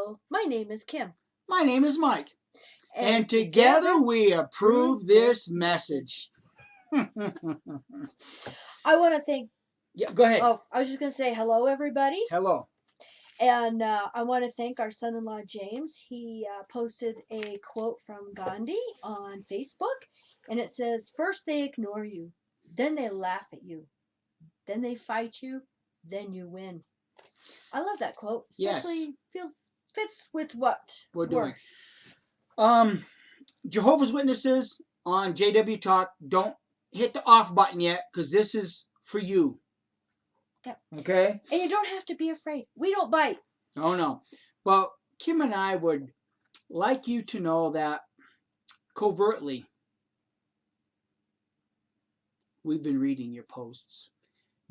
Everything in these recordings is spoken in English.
Hello, my name is Kim. My name is Mike. And together we approve this message. I want to thank... Yeah, go ahead. Oh, I was just going to say hello, everybody. Hello. And I want to thank our son-in-law, James. He posted a quote from Gandhi on Facebook. And it says, first they ignore you. Then they laugh at you. Then they fight you. Then you win. I love that quote. Especially fits with what we're doing. Jehovah's Witnesses on JWTalk, don't hit the off button yet because this is for you. Yeah. Okay? And you don't have to be afraid. We don't bite. Oh, no. But Kim and I would like you to know that covertly we've been reading your posts.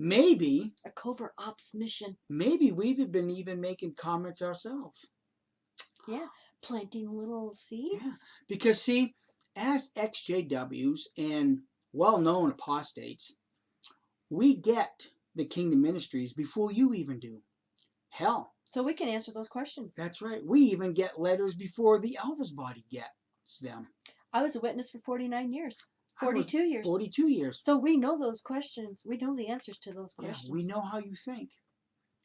Maybe a covert ops mission. Maybe we've been even making comments ourselves. Yeah, planting little seeds. Yeah. Because see, as ex-JWs and well-known apostates, we get the kingdom ministries before you even do. Hell. So we can answer those questions. That's right. We even get letters before the elders' body gets them. I was a witness for 49 years. 42 years. 42 years. So we know those questions. We know the answers to those questions. Yeah, we know how you think.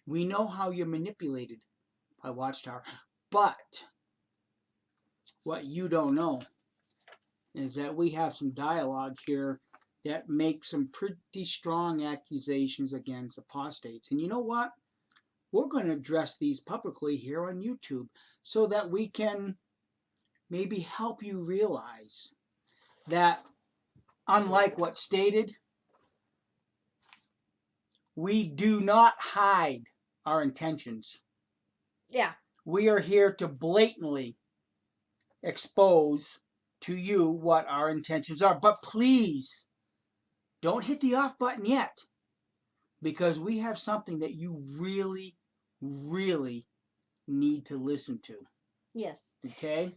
We know how you're manipulated by Watchtower. But what you don't know is that we have some dialogue here that makes some pretty strong accusations against apostates. And you know what? We're going to address these publicly here on YouTube so that we can maybe help you realize that unlike what's stated, we do not hide our intentions. Yeah. We are here to blatantly expose to you what our intentions are. But please, don't hit the off button yet, because we have something that you really, really need to listen to. Yes. Okay?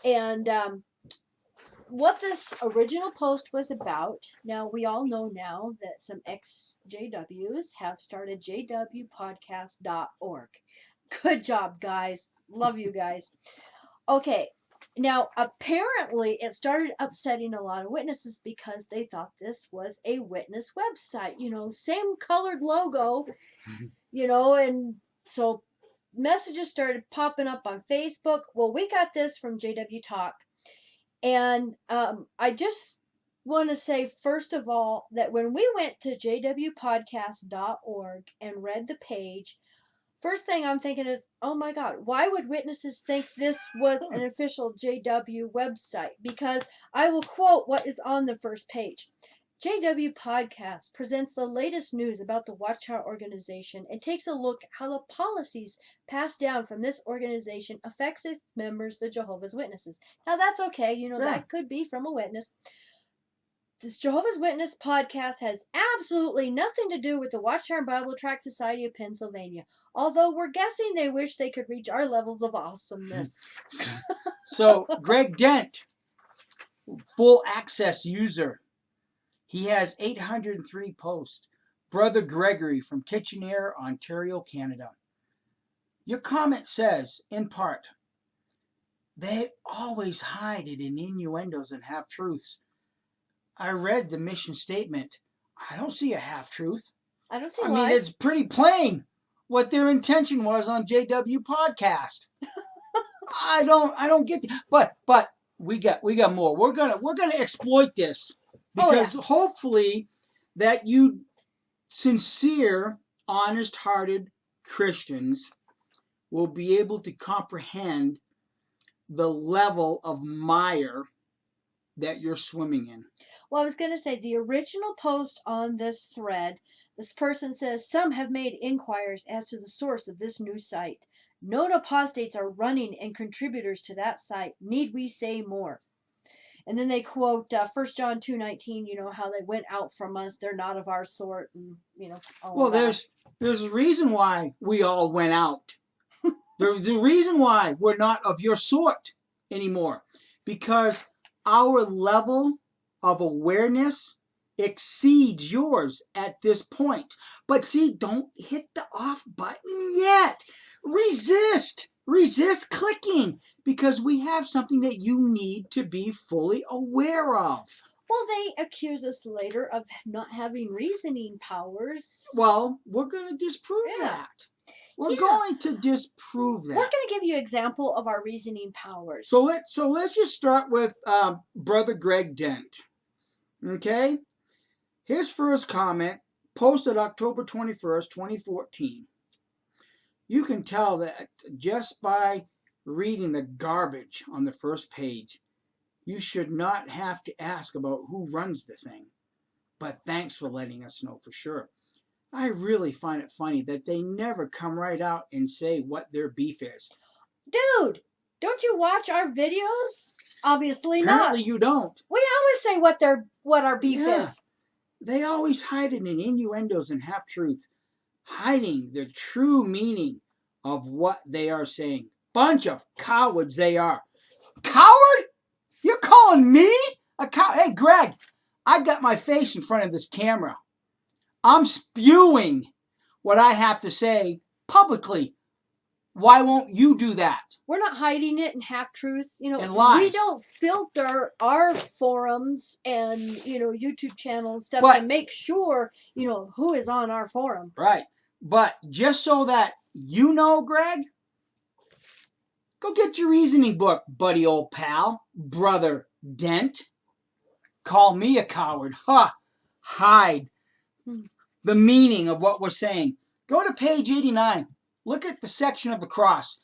And what this original post was about, now we all know now that some ex-JWs have started JWPodcast.org. Good job, guys. Love you guys. Okay. Now, apparently, it started upsetting a lot of witnesses because they thought this was a witness website. You know, same colored logo, you know, and so messages started popping up on Facebook. Well, we got this from JWTalk. And I just want to say, first of all, that when we went to jwpodcast.org and read the page, first thing I'm thinking is, oh my God, why would witnesses think this was an official JW website? Because I will quote what is on the first page. JW Podcast presents the latest news about the Watchtower organization and takes a look how the policies passed down from this organization affects its members, the Jehovah's Witnesses. Now that's okay, you know, that could be from a witness. This Jehovah's Witness podcast has absolutely nothing to do with the Watchtower Bible Tract Society of Pennsylvania, although we're guessing they wish they could reach our levels of awesomeness. So, Greg Dent, full access user. He has 803 posts. Brother Gregory from Kitchener, Ontario, Canada. Your comment says, in part, they always hide it in innuendos and half-truths. I read the mission statement. I don't see a half-truth. I don't see lies. I mean, it's pretty plain what their intention was on JW Podcast. I don't get but we got more. We're gonna exploit this. Because hopefully that you sincere, honest-hearted Christians will be able to comprehend the level of mire that you're swimming in. Well, I was going to say, the original post on this thread, this person says, some have made inquiries as to the source of this new site. Known apostates are running and contributors to that site. Need we say more? And then they quote 1 John 2:19, you know, how they went out from us. They're not of our sort. And, you know, all there's a reason why we all went out. There's a reason why we're not of your sort anymore. Because our level of awareness exceeds yours at this point. But see, don't hit the off button yet. Resist. resist clicking because we have something that you need to be fully aware of. Well, they accuse us later of not having reasoning powers. Well, we're going to disprove that. We're going to disprove that. We're going to give you an example of our reasoning powers. So let's just start with Brother Greg Dent. Okay? His first comment, posted October 21st, 2014. You can tell that just by reading the garbage on the first page, you should not have to ask about who runs the thing. But thanks for letting us know for sure. I really find it funny that they never come right out and say what their beef is. Dude, don't you watch our videos? Obviously not. Apparently you don't. We always say what our beef is. They always hide it in innuendos and half-truth, hiding the true meaning of what they are saying. Bunch of cowards they are. Coward? You're calling me a coward? Hey, Greg, I got my face in front of this camera. I'm spewing what I have to say publicly. Why won't you do that? We're not hiding it in half-truths. And lies. We don't filter our forums and, YouTube channel and stuff to make sure, who is on our forum. Right. But just so that you know, Greg, go get your reasoning book, buddy old pal, Brother Dent. Call me a coward. Hide the meaning of what we're saying. Go to page 89. Look at the section of the cross.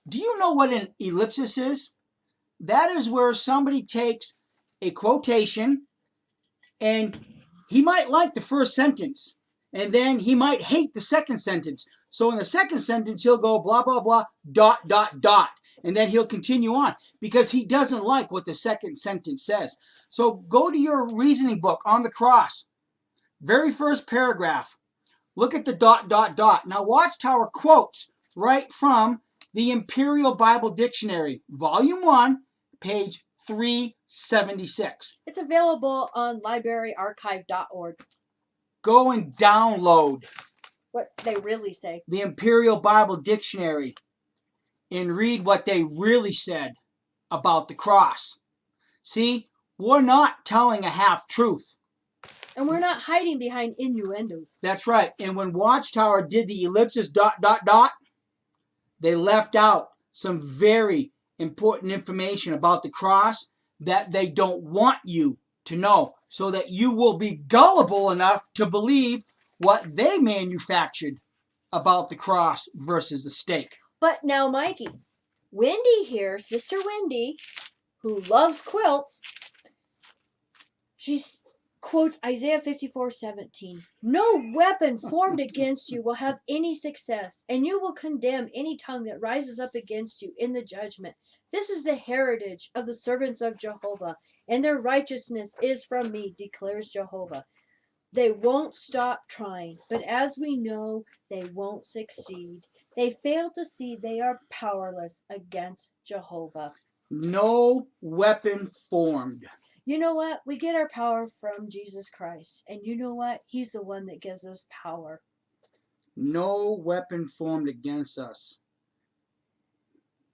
Do you know what an ellipsis is? That is where somebody takes a quotation and he might like the first sentence and then he might hate the second sentence. So in the second sentence, he'll go blah, blah, blah, ... And then he'll continue on because he doesn't like what the second sentence says. So go to your reasoning book on the cross. Very first paragraph. Look at the ... Now Watchtower quotes right from the Imperial Bible Dictionary, Volume 1, page 376. It's available on libraryarchive.org. Go and download what they really say. The Imperial Bible Dictionary and read what they really said about the cross. See, we're not telling a half-truth. And we're not hiding behind innuendos. That's right. And when Watchtower did the ellipsis ... they left out some very important information about the cross that they don't want you to know, so that you will be gullible enough to believe what they manufactured about the cross versus the stake. But now, Mikey, Wendy here, Sister Wendy, who loves quilts, she quotes Isaiah 54:17. No weapon formed against you will have any success, and you will condemn any tongue that rises up against you in the judgment. This is the heritage of the servants of Jehovah, and their righteousness is from me, declares Jehovah. They won't stop trying, but as we know, they won't succeed. They fail to see they are powerless against Jehovah. No weapon formed. You know what? We get our power from Jesus Christ. And you know what? He's the one that gives us power. No weapon formed against us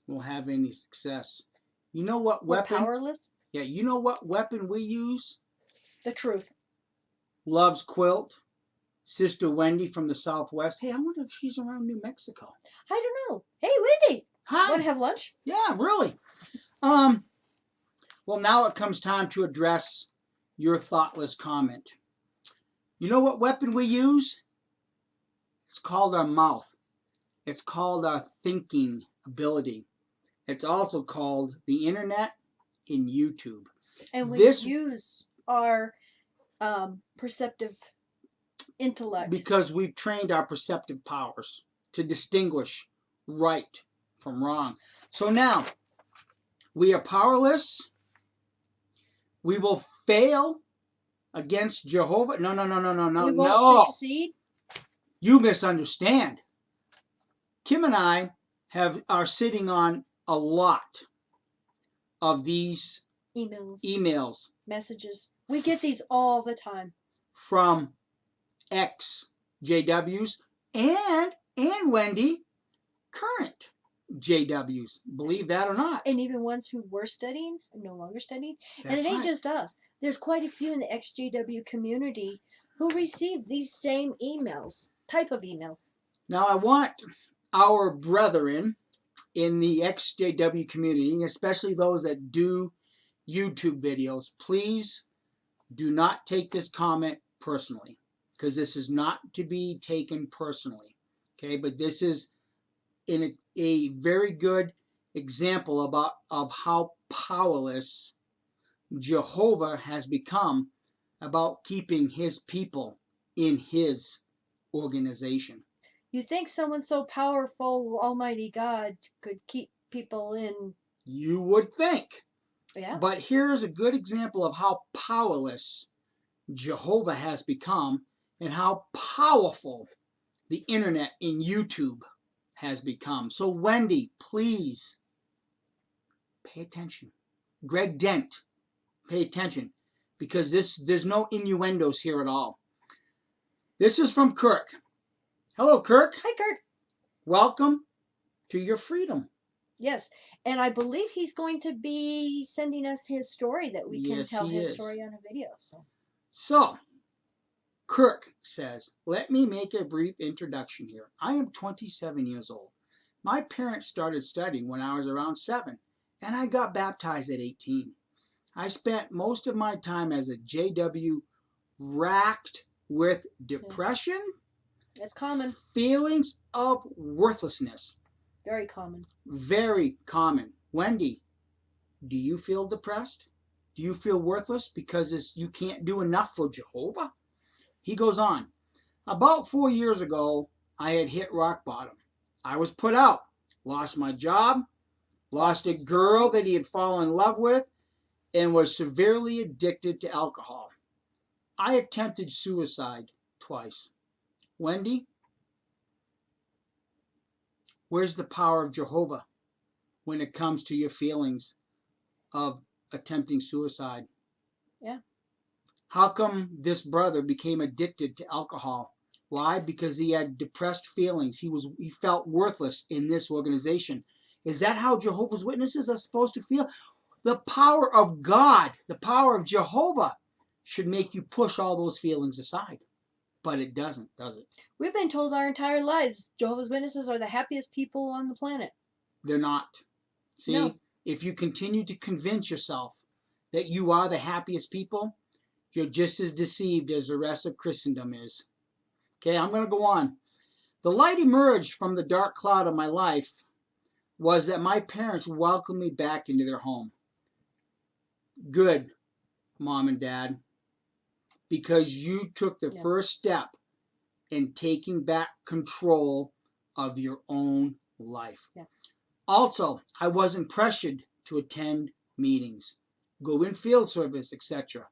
will have any success. You know what weapon? We're powerless? Yeah, you know what weapon we use? The truth. Loves quilt. Sister Wendy from the Southwest. Hey, I wonder if she's around New Mexico. I don't know. Hey, Wendy. Hi. Want to have lunch? Yeah, really. Well, now it comes time to address your thoughtless comment. You know what weapon we use? It's called our mouth. It's called our thinking ability. It's also called the internet and YouTube. And we use our perceptive intellect. Because we've trained our perceptive powers to distinguish right from wrong. So now, we are powerless. We will fail against Jehovah. No. We won't succeed. You misunderstand. Kim and I are sitting on a lot of these emails. Messages. We get these all the time. From ex-JWs and Wendy, current JWs. Believe that or not. And even ones who were studying, no longer studying. And That's it ain't right. just us. There's quite a few in the XJW community who receive these same emails, type of emails. Now, I want our brethren in the XJW community, especially those that do YouTube videos, please do not take this comment personally, because this is not to be taken personally. Okay, but this is in a very good example of how powerless Jehovah has become about keeping his people in his organization. You think someone so powerful, Almighty God, could keep people in? You would think. Yeah. But here's a good example of how powerless Jehovah has become and how powerful the internet in YouTube has become. So Wendy, please pay attention. Greg Dent, pay attention, because there's no innuendos here at all. This is from Kirk. Hello, Kirk. Hi, Kurt. Welcome to your freedom. Yes, and I believe he's going to be sending us his story that we can Yes, tell he his is. story on a video. So, Kirk says, let me make a brief introduction here. I am 27 years old. My parents started studying when I was around 7, and I got baptized at 18. I spent most of my time as a JW racked with depression. That's common. Feelings of worthlessness. Very common. Very common. Wendy, do you feel depressed? Do you feel worthless because you can't do enough for Jehovah? He goes on. About 4 years ago, I had hit rock bottom. I was put out, lost my job, lost a girl that he had fallen in love with, and was severely addicted to alcohol. I attempted suicide twice. Wendy, where's the power of Jehovah when it comes to your feelings of attempting suicide? Yeah. How come this brother became addicted to alcohol? Why? Because he had depressed feelings. He felt worthless in this organization. Is that how Jehovah's Witnesses are supposed to feel? The power of God, the power of Jehovah should make you push all those feelings aside. But it doesn't, does it? We've been told our entire lives Jehovah's Witnesses are the happiest people on the planet. They're not. See, No. If you continue to convince yourself that you are the happiest people, you're just as deceived as the rest of Christendom is. Okay, I'm going to go on. The light emerged from the dark cloud of my life was that my parents welcomed me back into their home. Good, Mom and Dad, because you took the first step in taking back control of your own life. Yeah. Also, I wasn't pressured to attend meetings, go in field service, etc.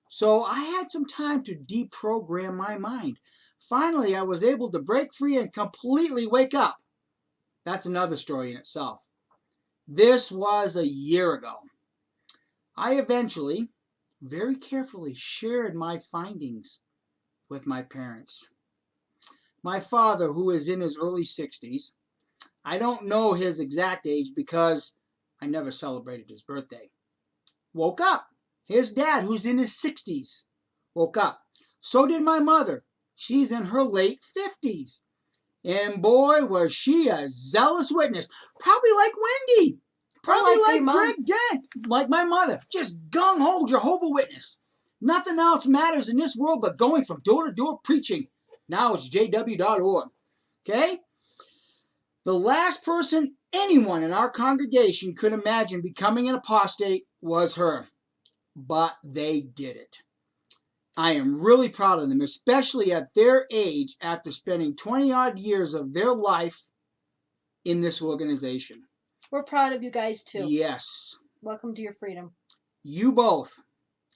So I had some time to deprogram my mind. Finally, I was able to break free and completely wake up. That's another story in itself. This was a year ago. I eventually, very carefully, shared my findings with my parents. My father, who is in his early 60s, I don't know his exact age because I never celebrated his birthday, woke up. His dad, who's in his 60s, woke up. So did my mother. She's in her late 50s. And boy, was she a zealous witness. Probably like Wendy. Probably like Greg Dent. Like my mother. Just gung-ho Jehovah Witness. Nothing else matters in this world but going from door to door preaching. Now it's JW.org. Okay? The last person anyone in our congregation could imagine becoming an apostate was her. But they did it. I am really proud of them, especially at their age after spending 20-odd years of their life in this organization. We're proud of you guys, too. Yes. Welcome to your freedom. You both,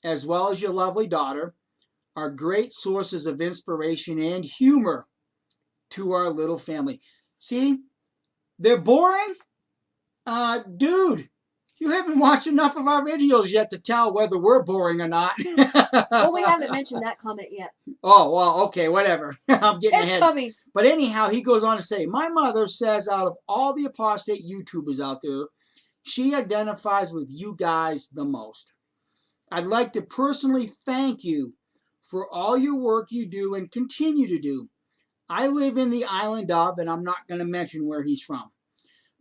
as well as your lovely daughter, are great sources of inspiration and humor to our little family. See, they're boring? Dude, You haven't watched enough of our videos yet to tell whether we're boring or not. Well, we haven't mentioned that comment yet. Oh, well, okay, whatever. I'm getting It's ahead. coming. But anyhow, he goes on to say, my mother says out of all the apostate YouTubers out there, she identifies with you guys the most. I'd like to personally thank you for all your work you do and continue to do. I live in the island of, and I'm not going to mention where he's from,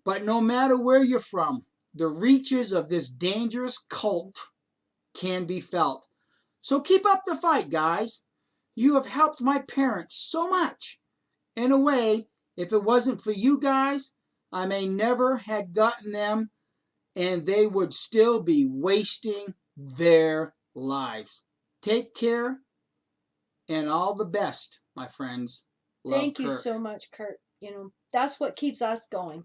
but no matter where you're from, the reaches of this dangerous cult can be felt. So keep up the fight, guys. You have helped my parents so much. In a way, if it wasn't for you guys, I may never had gotten them and they would still be wasting their lives. Take care and all the best, my friends. Love, Thank you Kurt. so much, Kurt. You know, that's what keeps us going.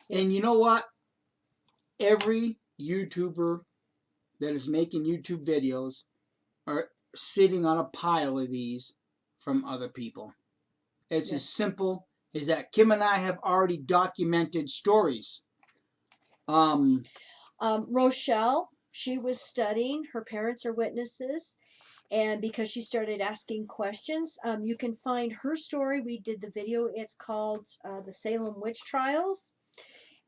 And you know what? Every YouTuber that is making YouTube videos are sitting on a pile of these from other people. It's as simple as that. Kim and I have already documented stories. Rochelle, she was studying. Her parents are witnesses. And because she started asking questions, you can find her story. We did the video. It's called The Salem Witch Trials.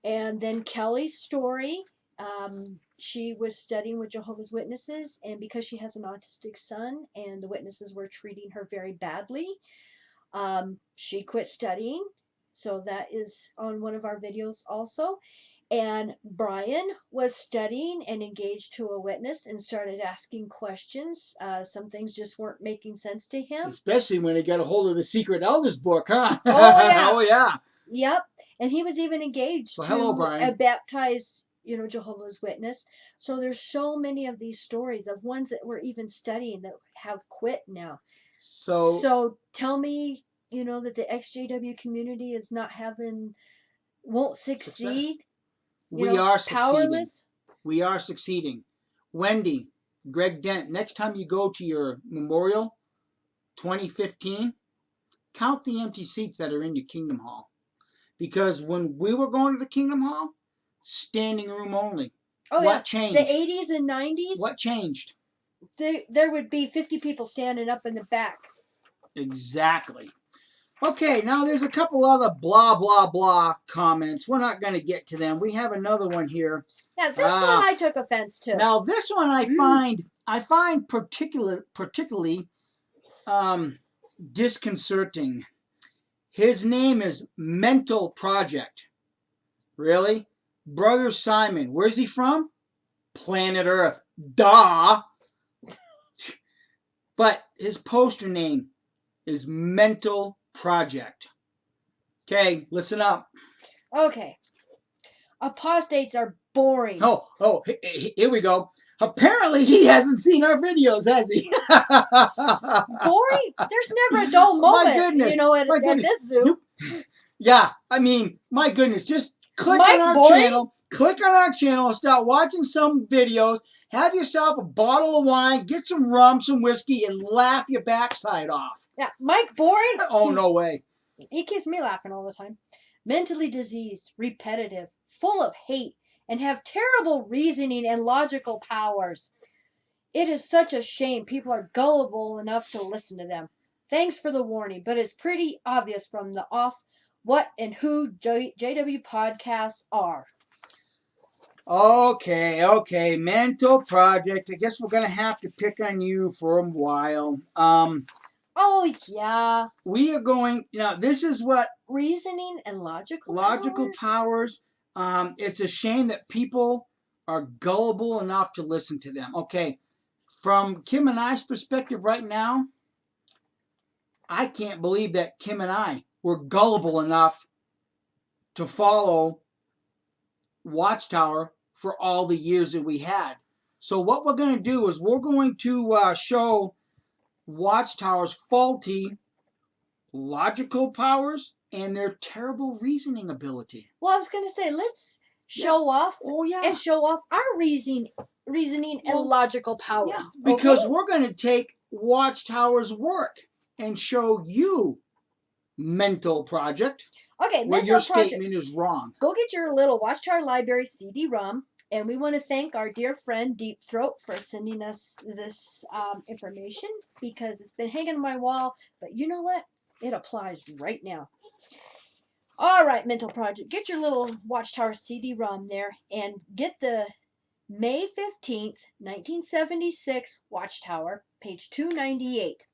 And then Kelly's story. She was studying with Jehovah's Witnesses, and because she has an autistic son and the witnesses were treating her very badly, she quit studying. So that is on one of our videos also. And Brian was studying and engaged to a witness and started asking questions. Some things just weren't making sense to him. Especially when he got a hold of the Secret Elders book, huh? Oh, yeah. Oh, yeah. Yep. And he was even engaged to a baptized, Jehovah's Witness. So there's so many of these stories of ones that we're even studying that have quit now. So tell me, that the XJW community is not won't succeed. We are succeeding. We are succeeding. Wendy, Greg Dent, next time you go to your memorial, 2015, count the empty seats that are in your Kingdom Hall. Because when we were going to the Kingdom Hall, standing room only. Oh, what changed? The 80s and 90s? What changed? There would be 50 people standing up in the back. Exactly. Okay, now there's a couple other blah, blah, blah comments. We're not going to get to them. We have another one here. Yeah, this one I took offense to. Now, this one I find particularly disconcerting. His name is Mental Project. Really? Brother Simon. Where's he from? Planet Earth. Duh! But his poster name is Mental Project. Okay, listen up. Okay. Apostates are boring. Oh, here we go. Apparently he hasn't seen our videos, has he? Boring? There's never a dull moment. My goodness. At this zoo. Yeah, I mean, my goodness. Just click on our channel. Click on our channel and start watching some videos. Have yourself a bottle of wine, get some rum, some whiskey, and laugh your backside off. Yeah, Mike boring? Oh, no way. He keeps me laughing all the time. Mentally diseased, repetitive, full of hate, and have terrible reasoning and logical powers. It is such a shame people are gullible enough to listen to them. Thanks for the warning, but it's pretty obvious from the off what and who JW podcasts are. Okay. Mental Project. I guess we're going to have to pick on you for a while. Oh, yeah. We are going... Now, this is what... Reasoning and logical powers. It's a shame that people are gullible enough to listen to them. Okay, from Kim and I's perspective right now, I can't believe that Kim and I were gullible enough to follow Watchtower for all the years that we had. So what we're going to do is we're going to show Watchtower's faulty logical powers and their terrible reasoning ability. Well, I was going to say, let's show off and show off our reasoning and logical powers. Yeah, because we're going to take Watchtower's work and show you Mental Project. Okay, where your statement is wrong. Go get your little Watchtower Library CD-ROM. And we want to thank our dear friend Deep Throat for sending us this information because it's been hanging on my wall. But you know what? It applies right now. All right, Mental Project, get your little Watchtower CD-ROM there and get the May 15th, 1976 Watchtower, page 298.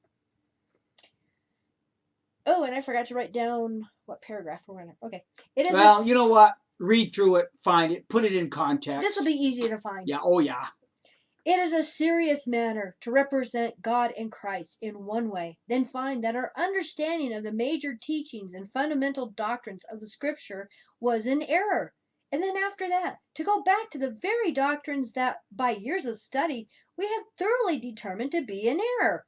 Oh, and I forgot to write down what paragraph we're in. Okay. It is Well, you know what? Read through it, find it, put it in context. This will be easy to find. Yeah, oh yeah. It is a serious matter to represent God and Christ in one way, then find that our understanding of the major teachings and fundamental doctrines of the Scripture was in error. And then after that, to go back to the very doctrines that, by years of study, we had thoroughly determined to be in error.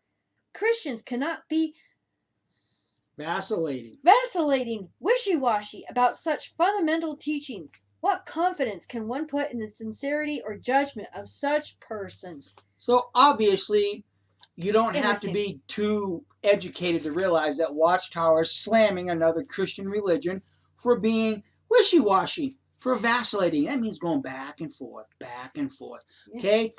Christians cannot be vacillating, wishy-washy about such fundamental teachings. What confidence can one put in the sincerity or judgment of such persons? So obviously, you don't have to be too educated to realize that Watchtower is slamming another Christian religion for being wishy-washy, for vacillating. That means going back and forth, back and forth. Yeah. Okay?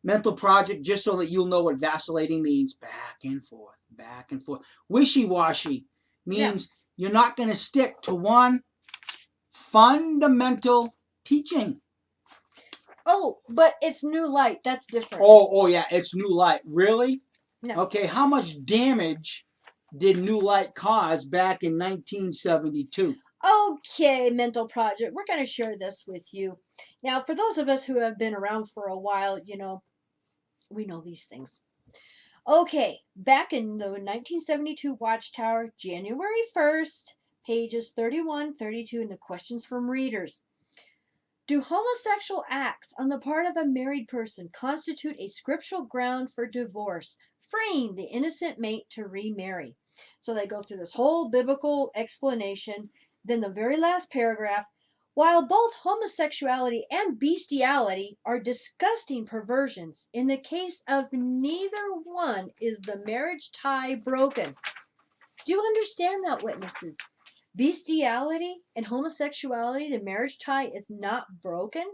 Mental Project, just so that you'll know what vacillating means. Back and forth, back and forth. Wishy-washy means you're not going to stick to one fundamental teaching. Oh, but it's New Light. That's different. Oh yeah, it's New Light. Really? No. Okay, how much damage did New Light cause back in 1972? Okay, Mental Project, we're going to share this with you. Now, for those of us who have been around for a while, we know these things. Okay, back in the 1972 Watchtower, January 1st, pages 31, 32, and the questions from readers. Do homosexual acts on the part of a married person constitute a scriptural ground for divorce, freeing the innocent mate to remarry? So they go through this whole biblical explanation. Then the very last paragraph, while both homosexuality and bestiality are disgusting perversions, in the case of neither one is the marriage tie broken. Do you understand that, witnesses? Bestiality and homosexuality, the marriage tie is not broken.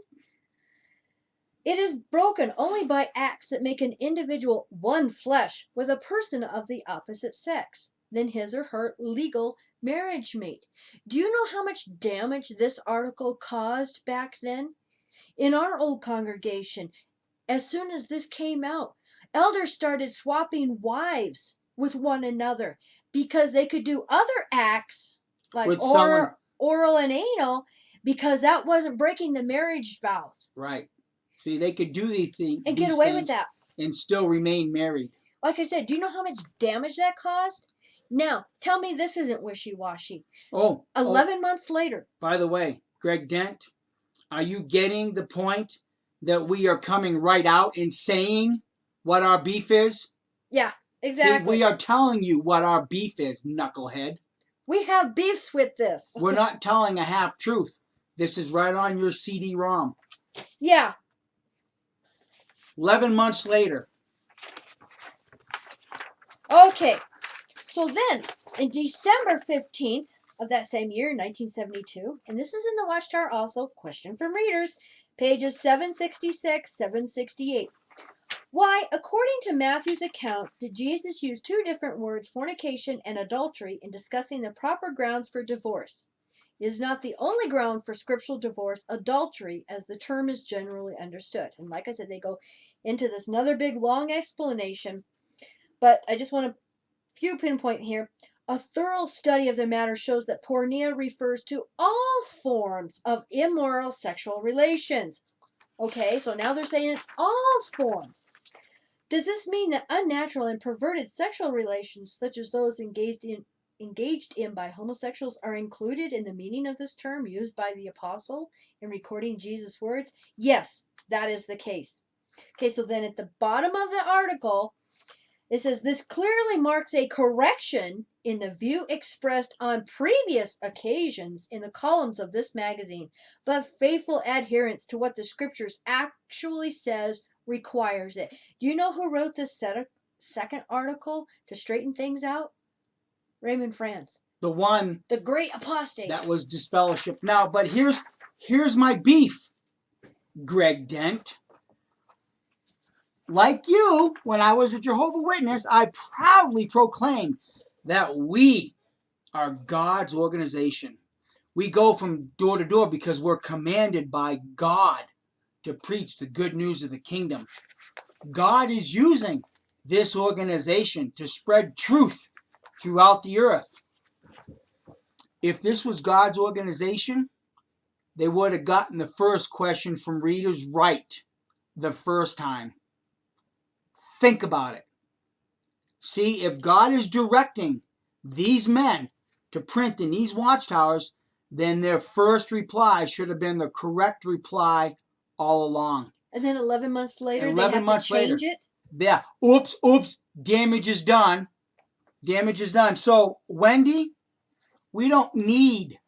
It is broken only by acts that make an individual one flesh with a person of the opposite sex than his or her legal marriage mate. Do you know how much damage this article caused back then? In our old congregation, as soon as this came out, elders started swapping wives with one another because they could do other acts like oral and anal, because that wasn't breaking the marriage vows. Right. See, they could do these things and get away with that and still remain married. Like I said, do you know how much damage that caused? Now, tell me this isn't wishy-washy. 11 months later. By the way, Greg Dent, are you getting the point that we are coming right out and saying what our beef is? Yeah, exactly. See, we are telling you what our beef is, knucklehead. We have beefs with this. We're not telling a half-truth. This is right on your CD-ROM. Yeah. 11 months later. Okay. So then, in December 15th of that same year, 1972, and this is in the Watchtower also, question from readers, pages 766, 768. Why, according to Matthew's accounts, did Jesus use two different words, fornication and adultery, in discussing the proper grounds for divorce? It is not the only ground for scriptural divorce, adultery, as the term is generally understood. And like I said, they go into this another big long explanation, but I just want to few pinpoint here. A thorough study of the matter shows that porneia refers to all forms of immoral sexual relations. Okay, so now they're saying it's all forms. Does this mean that unnatural and perverted sexual relations, such as those engaged in by homosexuals, are included in the meaning of this term used by the apostle in recording Jesus' words? Yes, that is the case. Okay, so then at the bottom of the article, it says, this clearly marks a correction in the view expressed on previous occasions in the columns of this magazine, but faithful adherence to what the scriptures actually says requires it. Do you know who wrote this second article to straighten things out? Raymond France. The great apostate. That was disfellowship. Now, but here's my beef. Greg Dent. Like you, when I was a Jehovah's Witness, I proudly proclaimed that we are God's organization. We go from door to door because we're commanded by God to preach the good news of the kingdom. God is using this organization to spread truth throughout the earth. If this was God's organization, they would have gotten the first question from readers right the first time. Think about it. See, if God is directing these men to print in these watchtowers, then their first reply should have been the correct reply all along. And then 11 months later, 11 they have months to change later. it? Yeah. Oops. Damage is done. Damage is done. So, Wendy, we don't need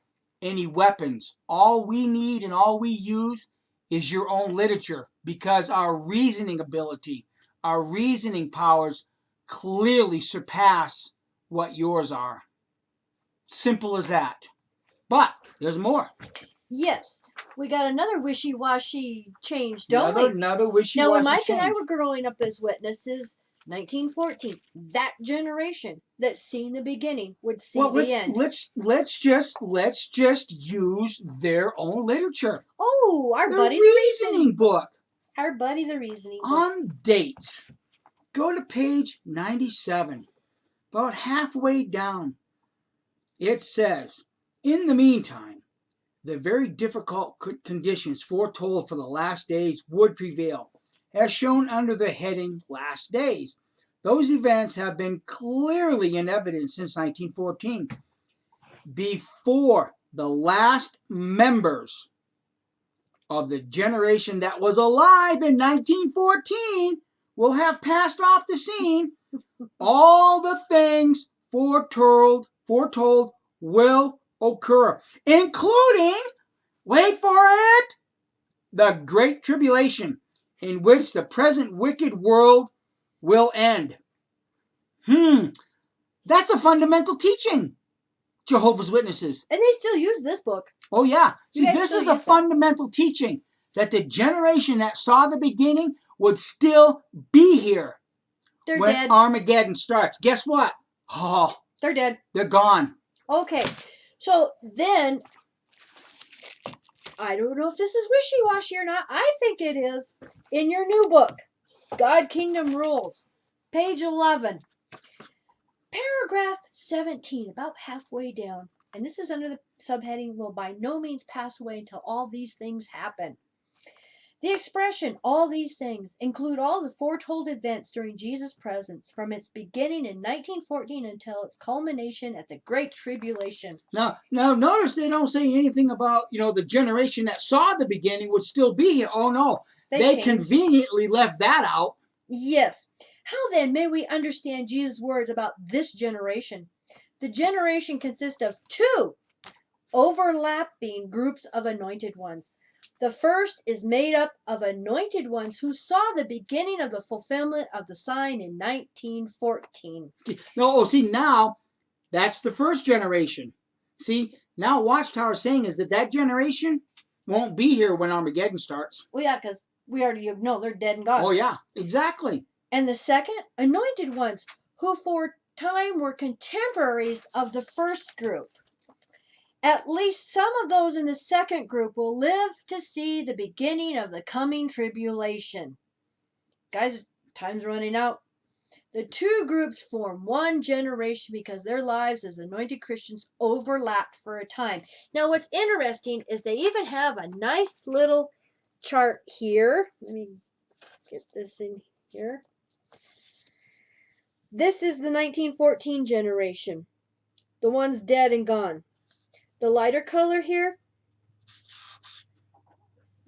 any weapons. All we need and all we use is your own literature, because our reasoning ability, our reasoning powers clearly surpass what yours are. Simple as that. But there's more. Yes. We got another wishy-washy change, don't we? Another wishy-washy Now, when Mike change. and I were growing up as witnesses, 1914, that generation that seen the beginning would see the end. Let's just use their own literature. Oh, our The buddy reasoning book. Our buddy the reasoning book. On dates. Go to page 97. About halfway down. It says, in the meantime, the very difficult conditions foretold for the last days would prevail, as shown under the heading Last Days. Those events have been clearly in evidence since 1914. Before the last members of the generation that was alive in 1914 will have passed off the scene, all the things foretold will occur, including, wait for it, the Great Tribulation, in which the present wicked world will end. That's a fundamental teaching, Jehovah's Witnesses. And they still use this book. Oh, yeah. See, guys this still is a use that. fundamental teaching, that the generation that saw the beginning would still be here They're when dead. Armageddon starts. Guess what? Oh, They're dead. they're gone. Okay. So then, I don't know if this is wishy-washy or not. I think it is. In your new book, God Kingdom Rules, page 11, paragraph 17, about halfway down. And this is under the subheading, will by no means pass away until all these things happen. The expression, all these things, include all the foretold events during Jesus' presence from its beginning in 1914 until its culmination at the Great Tribulation. Now, notice they don't say anything about, the generation that saw the beginning would still be here. Oh, no. They conveniently left that out. Yes. How then may we understand Jesus' words about this generation? The generation consists of two overlapping groups of anointed ones. The first is made up of anointed ones who saw the beginning of the fulfillment of the sign in 1914. Now, that's the first generation. See, now Watchtower is saying is that generation won't be here when Armageddon starts. Well, yeah, because we already know they're dead and gone. Oh, yeah, exactly. And the second, anointed ones who for time were contemporaries of the first group. At least some of those in the second group will live to see the beginning of the coming tribulation. Guys, time's running out. The two groups form one generation because their lives as anointed Christians overlapped for a time. Now, what's interesting is they even have a nice little chart here. Let me get this in here. This is the 1914 generation. The ones dead and gone. The lighter color here,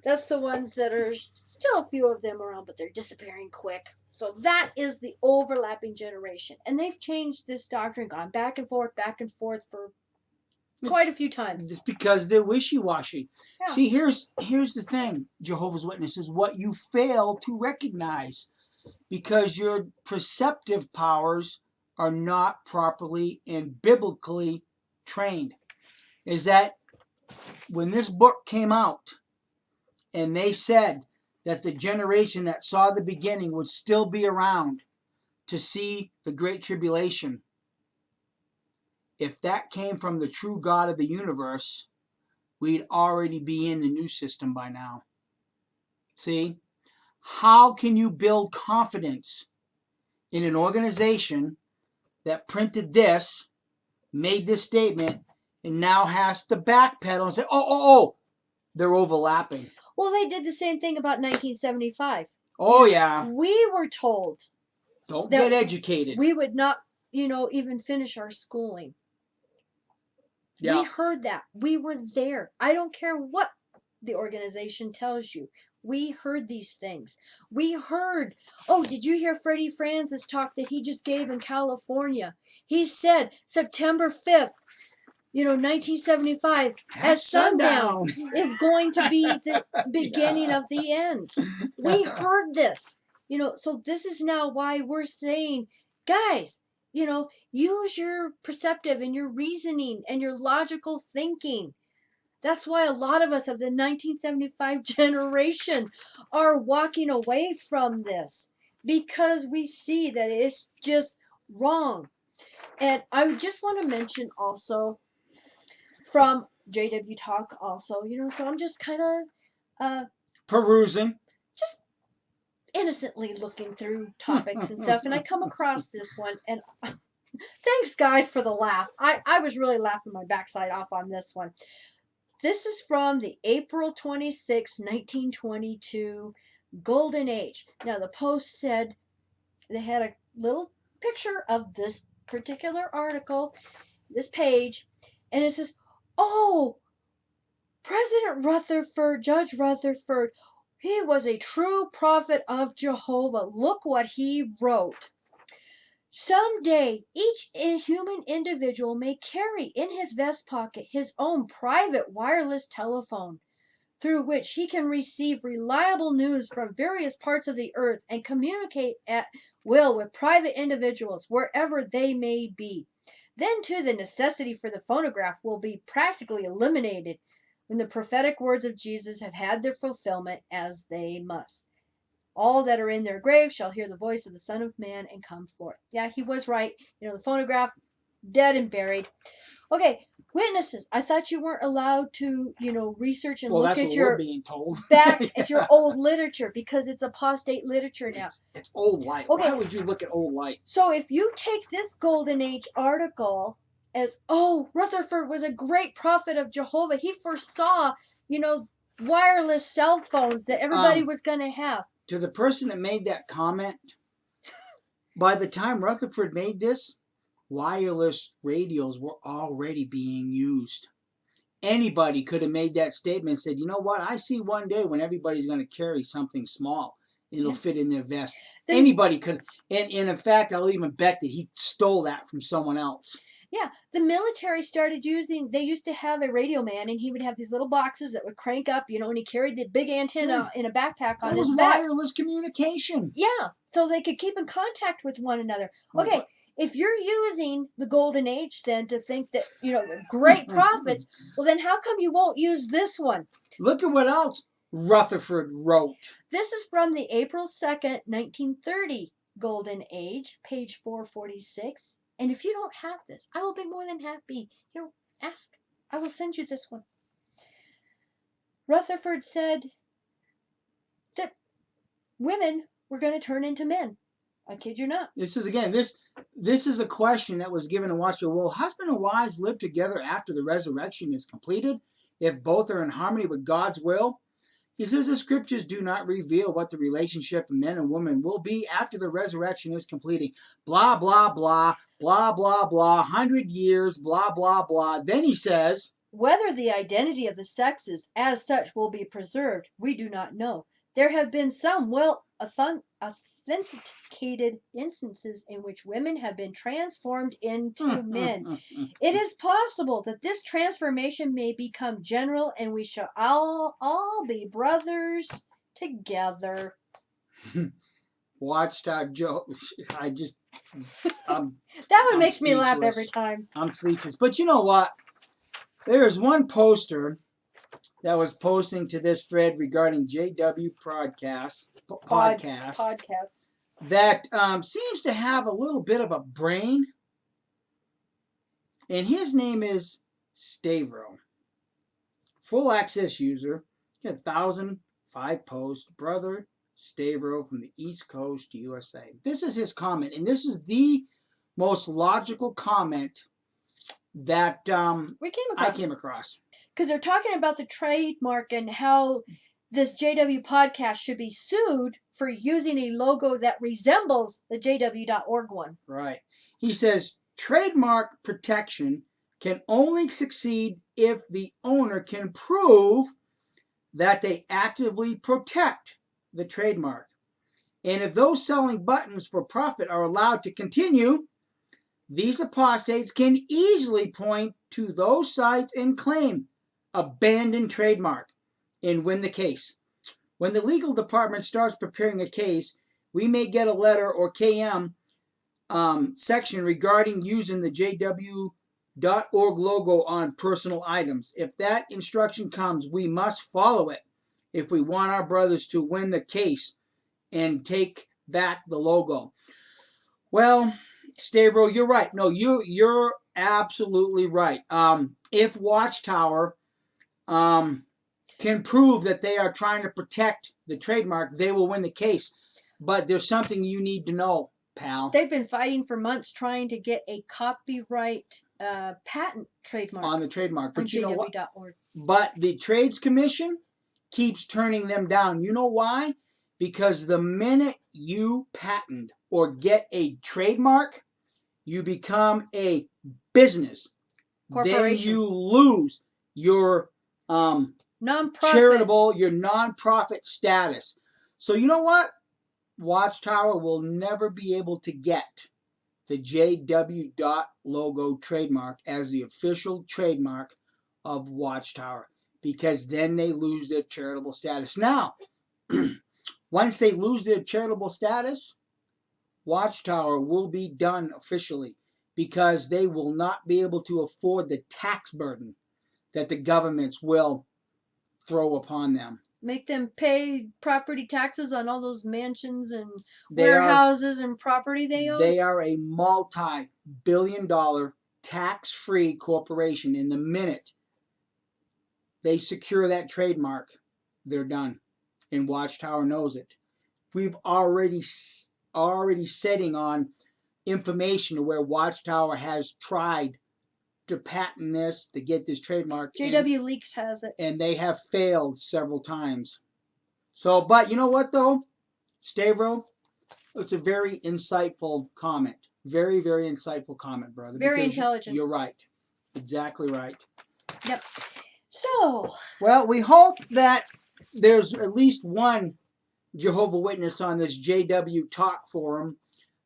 that's the ones that are still a few of them around, but they're disappearing quick. So that is the overlapping generation. And they've changed this doctrine, gone back and forth for quite a few times. It's because they're wishy-washy. Yeah. See, here's the thing, Jehovah's Witnesses, what you fail to recognize, because your perceptive powers are not properly and biblically trained, is that when this book came out, And they said that the generation that saw the beginning would still be around to see the Great Tribulation. If that came from the true God of the universe, we'd already be in the new system by now. See? How can you build confidence in an organization that printed this, made this statement, and now has to backpedal and say, oh, they're overlapping? Well, they did the same thing about 1975. Oh, yeah. We were told Don't get educated. we would not, even finish our schooling. Yeah. We heard that. We were there. I don't care what the organization tells you. We heard these things. We heard, did you hear Freddie Francis talk that he just gave in California? He said September 5th, 1975 at sundown is going to be the beginning of the end. We heard this. So this is now why we're saying, guys, use your perceptive and your reasoning and your logical thinking. That's why a lot of us of the 1975 generation are walking away from this, because we see that it's just wrong. And I just want to mention also from JWTalk also, so I'm just kind of perusing, just innocently looking through topics and stuff, and I come across this one, and thanks guys for the laugh. I was really laughing my backside off on this one. This is from the April 26, 1922 Golden Age. Now the Post said they had a little picture of this particular article, this page, and it says, President Rutherford, Judge Rutherford, he was a true prophet of Jehovah. Look what he wrote. Someday, each human individual may carry in his vest pocket his own private wireless telephone, through which he can receive reliable news from various parts of the earth and communicate at will with private individuals wherever they may be. Then, too, the necessity for the phonograph will be practically eliminated when the prophetic words of Jesus have had their fulfillment, as they must. All that are in their graves shall hear the voice of the Son of Man and come forth. Yeah, he was right. The phonograph, dead and buried. Okay, witnesses. I thought you weren't allowed to, research and look at your being told. back at your old literature, because it's apostate literature now. It's old light. Okay. Why would you look at old light? So if you take this Golden Age article as, Rutherford was a great prophet of Jehovah. He foresaw, wireless cell phones that everybody was going to have. To the person that made that comment, by the time Rutherford made this, wireless radios were already being used. Anybody could have made that statement and said, you know what, I see one day when everybody's going to carry something small. It'll fit in their vest. Anybody could. And in fact, I'll even bet that he stole that from someone else. Yeah, the military started using, they used to have a radio man, and he would have these little boxes that would crank up, and he carried the big antenna in a backpack on his back. Wireless communication. Yeah, so they could keep in contact with one another. Okay, if you're using the Golden Age then to think that, great prophets, well then how come you won't use this one? Look at what else Rutherford wrote. This is from the April 2nd, 1930 Golden Age, page 446. And if you don't have this, I will be more than happy. Ask. I will send you this one. Rutherford said that women were going to turn into men. I kid you not. This is, again, this is a question that was given to Watcher. Will husband and wives live together after the resurrection is completed if both are in harmony with God's will? He says the scriptures do not reveal what the relationship of men and women will be after the resurrection is completed. Blah, blah, blah, blah, blah, blah, 100 years, blah, blah, blah. Then he says, whether the identity of the sexes as such will be preserved, we do not know. There have been some authenticated instances in which women have been transformed into men. It is possible that this transformation may become general, and we shall all be brothers together. Watchtower Joe. that one makes me laugh every time. I'm speechless. But you know what? There is one poster that was posting to this thread regarding JW podcast that seems to have a little bit of a brain. And his name is Stavro. Full access user. 1,005 posts. Brother Stavro from the East Coast, USA. This is his comment. And this is the most logical comment that I came across. Because they're talking about the trademark and how this JW podcast should be sued for using a logo that resembles the JW.org one. Right. He says, trademark protection can only succeed if the owner can prove that they actively protect the trademark. And if those selling buttons for profit are allowed to continue, these apostates can easily point to those sites and claim abandoned trademark and win the case. When the legal department starts preparing a case, we may get a letter or KM section regarding using the JW.org logo on personal items. If that instruction comes, we must follow it if we want our brothers to win the case and take back the logo. Well, Stavro, you're right. No, you're absolutely right. If Watchtower can prove that they are trying to protect the trademark, they will win the case. But there's something you need to know, pal. They've been fighting for months trying to get a copyright patent trademark on the trademark. But you know what? JW.org. But the Trades Commission keeps turning them down. You know why? Because the minute you patent or get a trademark, you become a business. Then you lose your non-profit. your non-profit status. So you know what? Watchtower will never be able to get the JW logo trademark as the official trademark of Watchtower, because then they lose their charitable status. Now, once they lose their charitable status, Watchtower will be done officially, because they will not be able to afford the tax burden that the governments will throw upon them. Make them pay property taxes on all those mansions and warehouses and property they own. They are a multi-billion-dollar tax-free corporation. In the minute they secure that trademark, they're done. And Watchtower knows it. We've already sitting on information where Watchtower has tried to patent this, to get this trademark. JW Leaks has it. And they have failed several times. So, but you know what though, Stavro? It's a very insightful comment. Very, very insightful comment, brother. Very intelligent. You're right. Exactly right. Yep. So. Well, we hope that there's at least one Jehovah's Witness on this JWTalk forum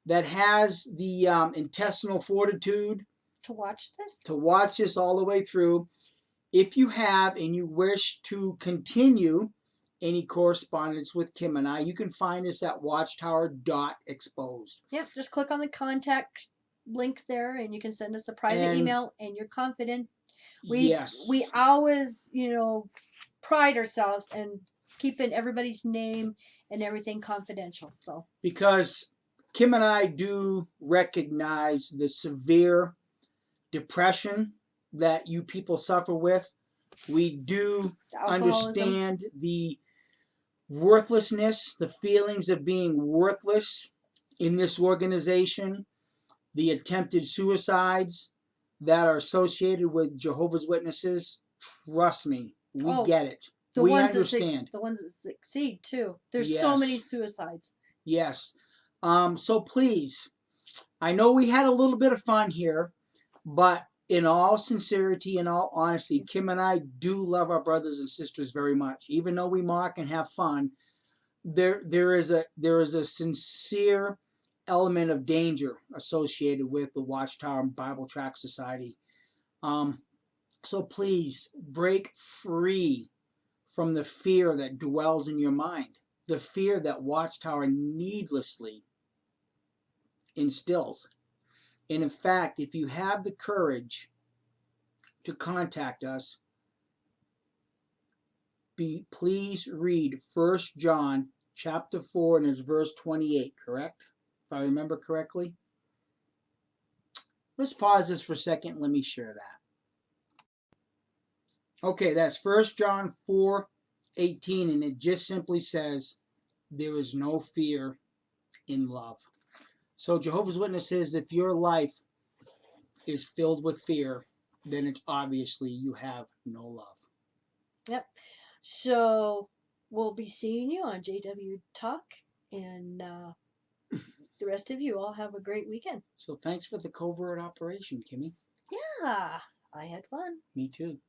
that has the intestinal fortitude to watch this all the way through. If you have and you wish to continue any correspondence with Kim and I, you can find us at watchtower.exposed. Yep, just click on the contact link there and you can send us a private email, and you're confident. We always, pride ourselves in keeping everybody's name and everything confidential. So because Kim and I do recognize the severe depression that you people suffer with. We do understand the worthlessness, the feelings of being worthless in this organization, the attempted suicides that are associated with Jehovah's Witnesses. Trust me, we get it. We understand. The ones that succeed too. There's so many suicides. Yes. So please, I know we had a little bit of fun here, but in all sincerity and all honesty, Kim and I do love our brothers and sisters very much. Even though we mock and have fun, there is a sincere element of danger associated with the Watchtower Bible Tract Society. So please break free from the fear that dwells in your mind, the fear that Watchtower needlessly instills. And in fact, if you have the courage to contact us, please read 1 John chapter 4 and it's verse 28, correct? If I remember correctly. Let's pause this for a second and let me share that. Okay, that's 1 John 4:18, and it just simply says, there is no fear in love. So Jehovah's Witnesses, if your life is filled with fear, then it's obviously you have no love. Yep. So we'll be seeing you on JWTalk, and the rest of you all have a great weekend. So thanks for the covert operation, Kimmy. Yeah, I had fun. Me too.